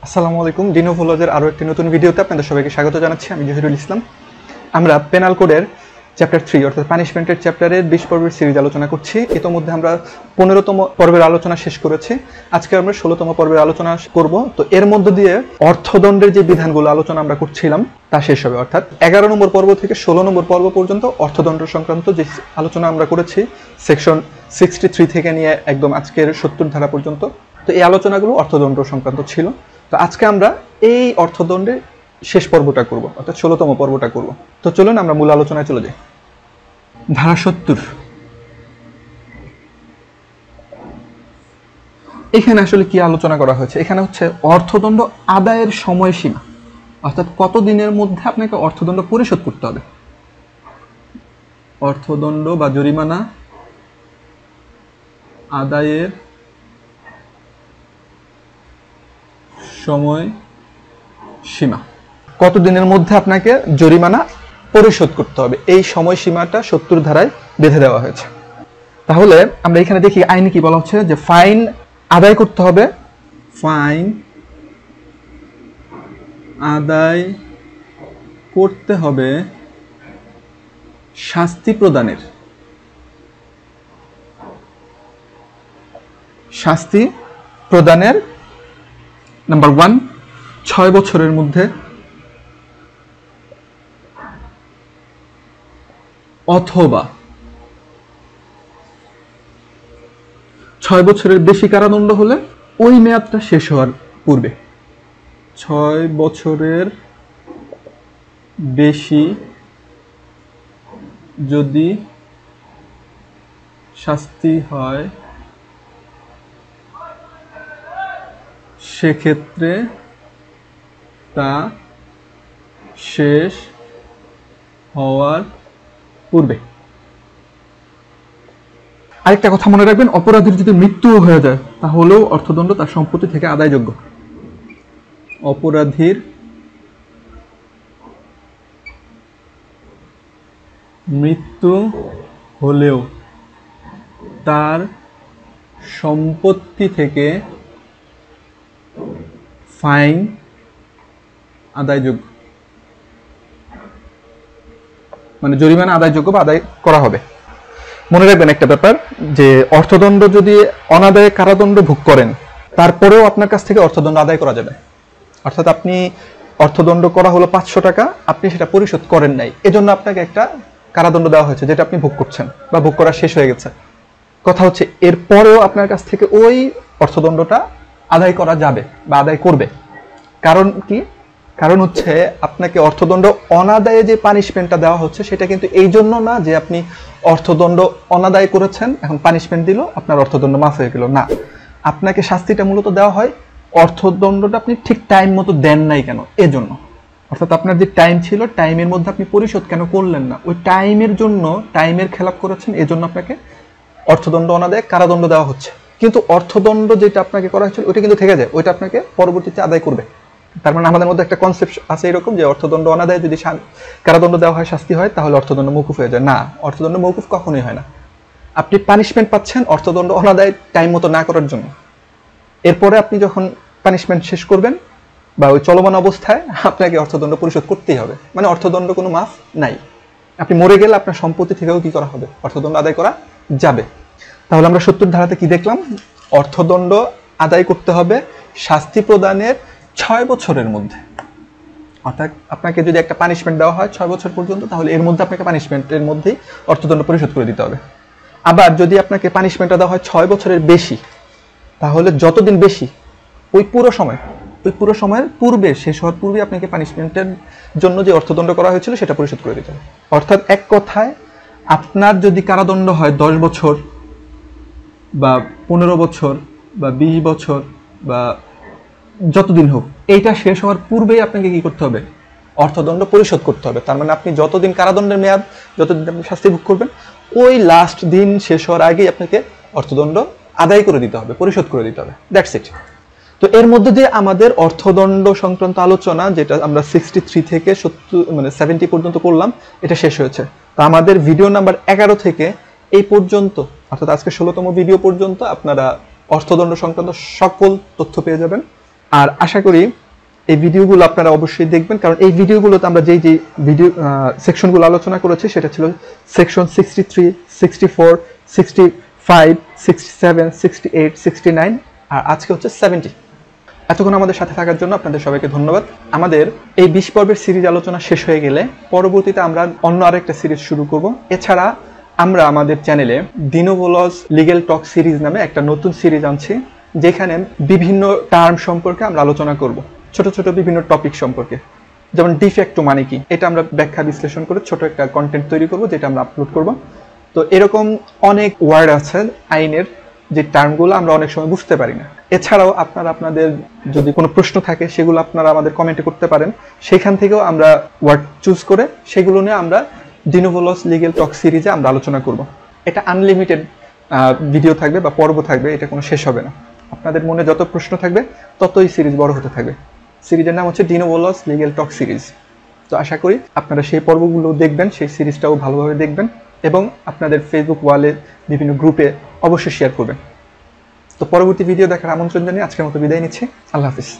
আসসালামু আলাইকুম। ডিনোভো এর আরো একটি নতুন ভিডিওতে আপনাদের সবাইকে স্বাগত জানাচ্ছি। আমি জহিরুল ইসলাম। আমরা পেনাল কোডের চ্যাপ্টার 3 অর্থাৎ পানিশমেন্টের চ্যাপ্টারের 20 পর্বের সিরিজ আলোচনা করছি। ইতোমধ্যে আমরা 15তম পর্বের আলোচনা শেষ করেছি। আজকে আমরা 16তম পর্বের আলোচনা করব। তো এর মধ্য দিয়ে অর্থদণ্ডের যে বিধানগুলো আলোচনা আমরা করছিলাম তা শেষ হবে, অর্থাৎ 11 নম্বর পর্ব থেকে 16 নম্বর পর্ব পর্যন্ত অর্থদণ্ড সংক্রান্ত যে আলোচনা আমরা করেছি সেকশন 63 থেকে নিয়ে একদম আজকের 70 ধারা পর্যন্ত। তো এই আলোচনাগুলো অর্থদণ্ড সংক্রান্ত ছিল। তো আজকে আমরা এই অর্থদণ্ডের শেষ পর্বটা করব, অর্থাৎ 16তম পর্বটা করব। তো চলুন আমরা মূল আলোচনায় চলে যাই। ধারা 70 এখানে আসলে কি আলোচনা করা হয়েছে? এখানে হচ্ছে অর্থদণ্ড আদায়ের সময়সীমা, অর্থাৎ কত দিনের মধ্যে আপনাকে অর্থদণ্ড পরিশোধ করতে হবে। অর্থদণ্ড বা জরিমানা আদায়ের সময়সীমা, কত দিনের মধ্যে আপনাকে জরিমানা পরিশোধ করতে হবে, এই সময়সীমাটা 70 ধারায় বেঁধে দেওয়া হয়েছে। তাহলে আমরা এখানে দেখি আইনে কি বলা হচ্ছে, যে ফাইন আদায় করতে হবে, ফাইন আদায় করতে হবে শাস্তি প্রদানের, শাস্তি প্রদানের নাম্বার 1 6 বছরের মধ্যে অথবা 6 বছরের বেশি কারাদণ্ড হলে ওই মেয়াদটা শেষ হওয়ার পূর্বে। 6 বছরের বেশি যদি শাস্তি হয় সেক্ষেত্রে তা শেষ হওয়ার পূর্বে। আরেকটা কথা মনে রাখবেন, অপরাধীর যদি মৃত্যু হয়ে যায় তাহলেও অর্থদণ্ড তার সম্পত্তি থেকে আদায়যোগ্য। অপরাধীর মৃত্যু হলেও তার সম্পত্তি থেকে ফাইন আদায়যোগ্য, মানে জরিমানা আদায়যোগ্য বা আদায় করা হবে। মনে রাখবেন একটা ব্যাপার, যে অর্থদণ্ড যদি অনাদায়ে কারাদণ্ড ভোগ করেন তারপরেও আপনার কাছ থেকে অর্থদণ্ড আদায় করা যাবে। অর্থাৎ আপনি অর্থদণ্ড করা হলো 500 টাকা, আপনি সেটা পরিশোধ করেন নাই, এজন্য আপনাকে একটা কারাদণ্ড দেওয়া হয়েছে যেটা আপনি ভোগ করছেন বা ভোগ করা শেষ হয়ে গেছে। কথা হচ্ছে এরপরেও আপনার কাছ থেকে ওই অর্থদণ্ডটা আদায় করা যাবে বা আদায় করবে। কারণ কি? কারণ হচ্ছে আপনাকে অর্থদণ্ড অনাদায়ে যে পানিশমেন্টটা দেওয়া হচ্ছে সেটা কিন্তু এই জন্য না যে আপনি অর্থদণ্ড অনাদায় করেছেন, এখন পানিশমেন্ট দিল, আপনার অর্থদণ্ড মাফ হয়ে গেল, না। আপনাকে শাস্তিটা মূলত দেওয়া হয় অর্থদণ্ডটা আপনি ঠিক টাইম মতো দেন নাই কেন, এজন্য। অর্থাৎ আপনার যে টাইম ছিল, টাইমের মধ্যে আপনি পরিশোধ কেন করলেন না, ওই টাইমের জন্য, টাইমের খেলাপ করেছেন, এজন্য আপনাকে অর্থদণ্ড অনাদায়ে কারাদণ্ড দেওয়া হচ্ছে। কিন্তু অর্থদণ্ড যেটা আপনাকে করা হয়েছিল ওইটা কিন্তু থেকে যায়, ওইটা আপনাকে পরবর্তীতে আদায় করবে। তার মানে আমাদের মধ্যে একটা কনসেপ্ট আছে এরকম, যে অর্থদণ্ড অনাদায়ে যদি কারাদণ্ড দেওয়া হয়, শাস্তি হয়, তাহলে অর্থদণ্ড মওকুফ হয়ে যায়। না, অর্থদণ্ড মওকুফ কখনোই হয় না। আপনি পানিশমেন্ট পাচ্ছেন অর্থদণ্ড অনাদায় টাইম মতো না করার জন্য। এরপরে আপনি যখন পানিশমেন্ট শেষ করবেন বা ওই চলমান অবস্থায় আপনাকে অর্থদণ্ড পরিশোধ করতেই হবে, মানে অর্থদণ্ড কোনো মাফ নাই। আপনি মরে গেলে আপনার সম্পত্তি থেকেও কি করা হবে, অর্থদণ্ড আদায় করা যাবে। তাহলে আমরা 70 ধারাতে কি দেখলাম? অর্থদণ্ড আদায় করতে হবে শাস্তি প্রদানের 6 বছরের মধ্যে। অর্থাৎ আপনাকে যদি একটা পানিশমেন্ট দেওয়া হয় 6 বছর পর্যন্ত, তাহলে এর মধ্যে আপনাকে পানিশমেন্টের মধ্যেই অর্থদণ্ড পরিশোধ করে দিতে হবে। আবার যদি আপনাকে পানিশমেন্টটা দেওয়া হয় 6 বছরের বেশি, তাহলে যতদিন বেশি ওই পুরো সময়ের পূর্বে, শেষ হওয়ার পূর্বে আপনাকে পানিশমেন্টের জন্য যে অর্থদণ্ড করা হয়েছিল সেটা পরিশোধ করে দিতে হবে। অর্থাৎ এক কথায়, আপনার যদি কারাদণ্ড হয় 10 বছর বা 15 বছর বা 20 বছর বা যতদিন হোক, এইটা শেষ হওয়ার পূর্বেই আপনাকে কি করতে হবে? অর্থদণ্ড পরিশোধ করতে হবে। তার মানে আপনি যতদিন কারাদণ্ডের মেয়াদ, যতদিন আপনি শাস্তি ভোগ করবেন, ওই লাস্ট দিন শেষ হওয়ার আগেই আপনাকে অর্থদণ্ড আদায় করে দিতে হবে, পরিশোধ করে দিতে হবে। That's it. তো এর মধ্যে দিয়ে আমাদের অর্থদণ্ড সংক্রান্ত আলোচনা, যেটা আমরা 63 থেকে 70 পর্যন্ত করলাম, এটা শেষ হয়েছে। তো আমাদের ভিডিও নাম্বার 11 থেকে এই পর্যন্ত, অর্থাৎ আজকে 16তম ভিডিও পর্যন্ত আপনারা অর্থদণ্ড সংক্রান্ত সকল তথ্য পেয়ে যাবেন। আর আশা করি এই ভিডিওগুলো আপনারা অবশ্যই দেখবেন, কারণ এই ভিডিওগুলোতে আমরা যেই ভিডিও সেকশনগুলো আলোচনা করেছি সেটা ছিল সেকশন 63, 64, 65, 67, 68, 69 আর আজকে হচ্ছে 70। এতক্ষণ আমাদের সাথে থাকার জন্য আপনাদের সবাইকে ধন্যবাদ। আমাদের এই 20 পর্বের সিরিজ আলোচনা শেষ হয়ে গেলে পরবর্তীতে আমরা অন্য আরেকটা সিরিজ শুরু করব। এছাড়া আমরা আমাদের চ্যানেলে Denovo লিগ্যাল টক সিরিজ নামে একটা নতুন সিরিজ আনছি, যেখানে বিভিন্ন টার্ম সম্পর্কে আমরা আলোচনা করব, ছোট ছোট বিভিন্ন টপিক সম্পর্কে। যেমন ডিফ্যাক্টো মানে কি, এটা আমরা ব্যাখ্যা বিশ্লেষণ করে ছোট একটা কন্টেন্ট তৈরি করব, যেটা আমরা আপলোড করব। তো এরকম অনেক ওয়ার্ড আছে আইনের, যে টার্মগুলো আমরা অনেক সময় বুঝতে পারি না। এছাড়াও আপনারা আপনাদের যদি কোনো প্রশ্ন থাকে সেগুলো আপনারা আমাদের কমেন্টে করতে পারেন, সেখান থেকেও আমরা ওয়ার্ড চুজ করে সেগুলো নিয়ে আমরা Denovo লিগ্যাল টক সিরিজে আমরা আলোচনা করব। এটা আনলিমিটেড ভিডিও থাকবে বা পর্ব থাকবে, এটা কোনো শেষ হবে না। আপনাদের মনে যত প্রশ্ন থাকবে ততই সিরিজ বড় হতে থাকবে। সিরিজের নাম হচ্ছে Denovo লিগ্যাল টক সিরিজ। তো আশা করি আপনারা সেই পর্বগুলো দেখবেন, সেই সিরিজটাও ভালোভাবে দেখবেন এবং আপনাদের ফেসবুক ওয়ালে বিভিন্ন গ্রুপে অবশ্যই শেয়ার করবেন। তো পরবর্তী ভিডিও দেখার আমন্ত্রণ জানিয়ে আজকের মতো বিদায় নিচ্ছি। আল্লাহ হাফিজ।